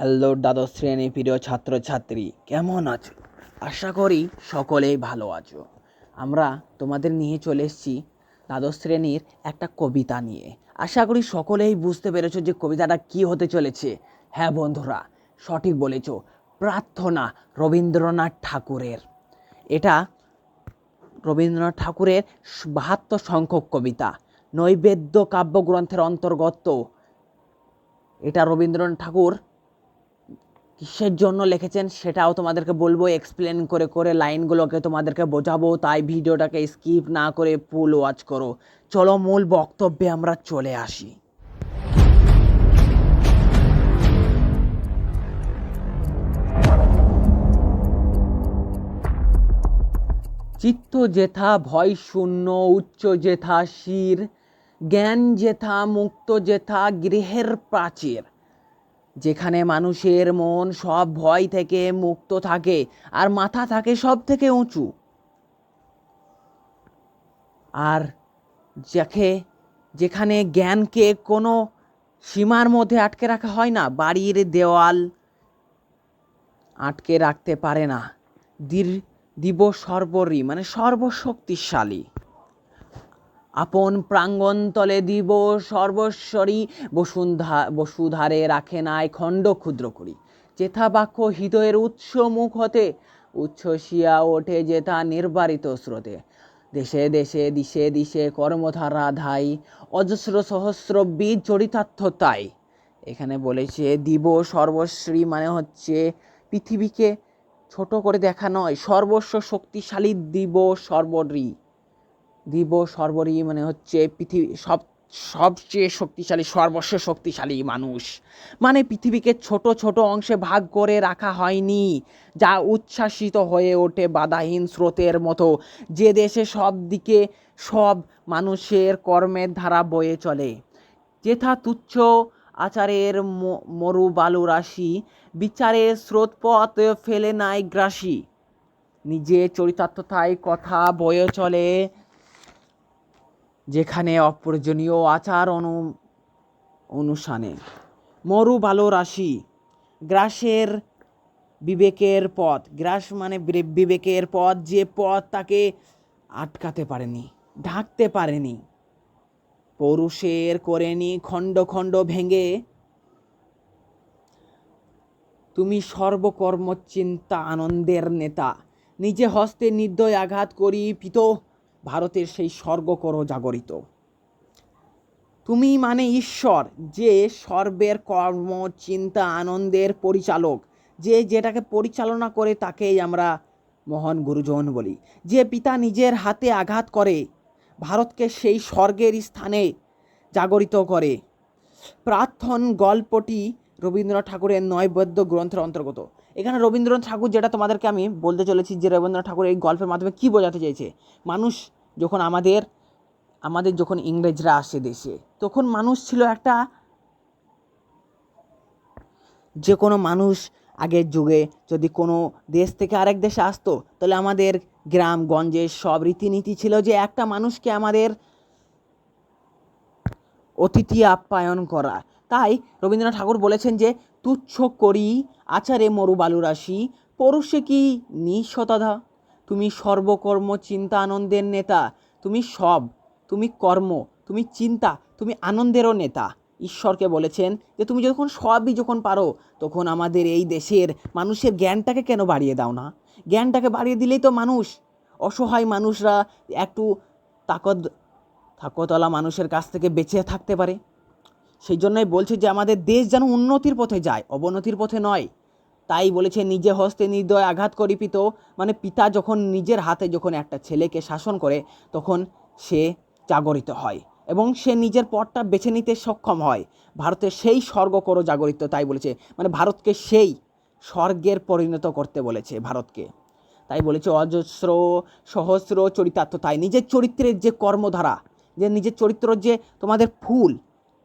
Hello দ্বাদশ শ্রেণী প্রিয় ছাত্রছাত্রী, কেমন আছো? আশা করি সকলেই ভালো আছো। আমরা তোমাদের নিয়ে চলে এসেছি দ্বাদশ শ্রেণীর একটা কবিতা নিয়ে। আশা করি সকলেই বুঝতে পেরেছো যে কবিতাটা কি হতে চলেছে। হ্যাঁ বন্ধুরা, সঠিক বলেছো, প্রার্থনা রবীন্দ্রনাথ ঠাকুরের। এটা রবীন্দ্রনাথ ঠাকুরের ৭২ সংখ্যক কবিতা, নৈবেদ্য কাব্যগ্রন্থের অন্তর্গত। এটা রবীন্দ্রনাথ ঠাকুর কিসের জন্য লিখেছেন সেটাও তোমাদেরকে বলবো, এক্সপ্লেন করে করে লাইনগুলোকে তোমাদেরকে বোঝাবো, তাই ভিডিওটাকে স্কিপ না করে ফুল ওয়াচ করো। চলো মূল বক্তব্যে আমরা চলে আসি। চিত্ত যেথা ভয় শূন্য, উচ্চ যেথা শির, জ্ঞান যেথা মুক্ত যেথা গৃহের প্রাচীর। যেখানে মানুষের মন সব ভয় থেকে মুক্ত থাকে আর মাথা থাকে সব থেকে উঁচু, আর যেখানে জ্ঞানকে কোনো সীমার মধ্যে আটকে রাখা হয় না, বাড়ির দেওয়াল আটকে রাখতে পারে না। দিব সর্বরী মানে সর্বশক্তিশালী, আপন প্রাঙ্গণতলে দিব সর্বস্বরী, বসুধারে রাখে নাই খণ্ড ক্ষুদ্র করি। যেথা বাক্য হৃদয়ের উৎস মুখ হতে, উচ্ছ্বসিয়া ওঠে যেথা নির্বারিত স্রোতে। দেশে দেশে দিশে দিশে কর্মধারা ধাই, অজস্র সহস্র বীজ চরিতার্থ তাই। এখানে বলেছে দিব সর্বশ্রী মানে হচ্ছে পৃথিবীকে ছোট করে দেখা নয়, সর্বস্ব শক্তিশালী দিব সর্বরী। দিব সর্বরী মানে হচ্ছে পৃথিবী সবচেয়ে শক্তিশালী, সর্বস্ব শক্তিশালী মানুষ মানে পৃথিবীকে ছোট ছোট অংশে ভাগ করে রাখা হয়নি, যা উচ্ছ্বাসিত হয়ে ওঠে বাধাহীন স্রোতের মতো, যে দেশে সব দিকে সব মানুষের কর্মের ধারা বয়ে চলে। যেথা তুচ্ছ আচারের মরু বালু রাশি, বিচারের স্রোতপথ ফেলে নাই গ্রাসী। নিজে চরিতার্থতায় কথা বয়ে চলে, যেখানে অপ্রয়োজনীয় আচার অনুসানে। মরু বালু রাশি, গ্রাসের বিবেকের পথ, গ্রাস মানে বিবেকের পথ, যে পথ তাকে আটকাতে পারেনি, ঢাকতে পারেনি, পৌরুষের করেনি খণ্ড খণ্ড ভেঙে। তুমি সর্বকর্ম চিন্তা আনন্দের নেতা, নিজে হস্তে নির্দয় আঘাত করি পিত, ভারতের সেই স্বর্গ করো জাগরিত। তুমি মানে ঈশ্বর, যে সর্বের কর্ম চিন্তা আনন্দের পরিচালক, যে যেটাকে পরিচালনা করে তাকেই আমরা মহান গুরুজন বলি। যে পিতা নিজের হাতে আঘাত করে ভারতকে সেই স্বর্গের স্থানে জাগরিত করে। প্রার্থন গল্পটি রবীন্দ্রনাথ ঠাকুরের নৈবেদ্য গ্রন্থের অন্তর্গত। এখানে রবীন্দ্রনাথ ঠাকুর, যেটা তোমাদেরকে আমি বলতে চলেছি, যে রবীন্দ্রনাথ ঠাকুর এই গল্পের মাধ্যমে কী বোঝাতে চেয়েছে। মানুষ যখন আমাদের যখন ইংরেজরা আসে দেশে, তখন মানুষ ছিল একটা, যে কোনো মানুষ আগের যুগে যদি কোনো দেশ থেকে আরেক দেশে আসতো, তাহলে আমাদের গ্রামগঞ্জের সব রীতিনীতি ছিল যে একটা মানুষকে আমাদের অতিথি আপ্যায়ন করা। তাই রবীন্দ্রনাথ ঠাকুর বলেছেন যে তুচ্ছ করি আচারে মরু বালুরাশি, পরশে কি নিঃশতধা। তুমি সর্বকর্ম চিন্তা আনন্দের নেতা, তুমি কর্ম, তুমি চিন্তা, তুমি আনন্দেরও নেতা। ঈশ্বরকে বলেছেন যে তুমি যখন পারো, তখন আমাদের এই দেশের মানুষের জ্ঞানটাকে কেন বাড়িয়ে দাও না? জ্ঞানটাকে বাড়িয়ে দিলেই তো মানুষ, অসহায় মানুষরা একটু থাকতলা মানুষের কাছ থেকে বেঁচে থাকতে পারে। সেই জন্যই বলছে যে আমাদের দেশ যেন উন্নতির পথে যায়, অবনতির পথে নয়। তাই বলেছে নিজে হস্তে নির্দয় আঘাত করি পিত, মানে পিতা যখন নিজের হাতে যখন একটা ছেলেকে শাসন করে, তখন সে জাগরিত হয় এবং সে নিজের পথটা বেছে নিতে সক্ষম হয়। ভারতের সেই স্বর্গ করো জাগরিত, তাই বলেছে মানে ভারতকে সেই স্বর্গের পরিণত করতে বলেছে ভারতকে। তাই বলেছে অজস্র সহস্র চরিতার্থ, তাই নিজের চরিত্রের যে কর্মধারা, যে নিজের চরিত্র যে তোমাদের ফুল,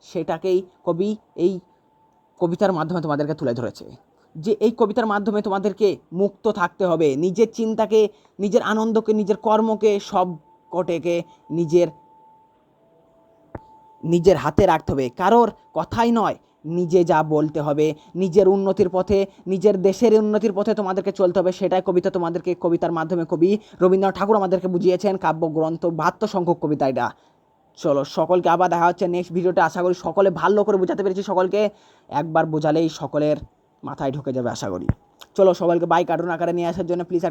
সেটাকেই কবি এই কবিতার মাধ্যমে তোমাদেরকে তুলে ধরেছে। যে এই কবিতার মাধ্যমে তোমাদেরকে মুক্ত থাকতে হবে, নিজের চিন্তাকে, নিজের আনন্দকে, নিজের কর্মকে সব কটেকে নিজের হাতে রাখতে হবে, কারোর কথাই নয়। নিজে যা বলতে হবে, নিজের উন্নতির পথে, নিজের দেশের উন্নতির পথে তোমাদেরকে চলতে হবে, সেটাই কবিতা তোমাদেরকে কবিতার মাধ্যমে কবি রবীন্দ্রনাথ ঠাকুর আমাদেরকে বুঝিয়েছেন। কাব্যগ্রন্থ 72 সংখ্যক কবিতা এটা। চলো সকলকে আবার দেখা হচ্ছে নেক্সট ভিডিওতে। আশা করি সকলে ভালো করে বোঝাতে পেরেছি, সকলকে একবার বোঝালেই সকলের মাথায় ঢুকে যাবে আশা করি। চলো সকলকে বাই, কার্টুন আকারে নিয়ে আসার জন্য প্লিজ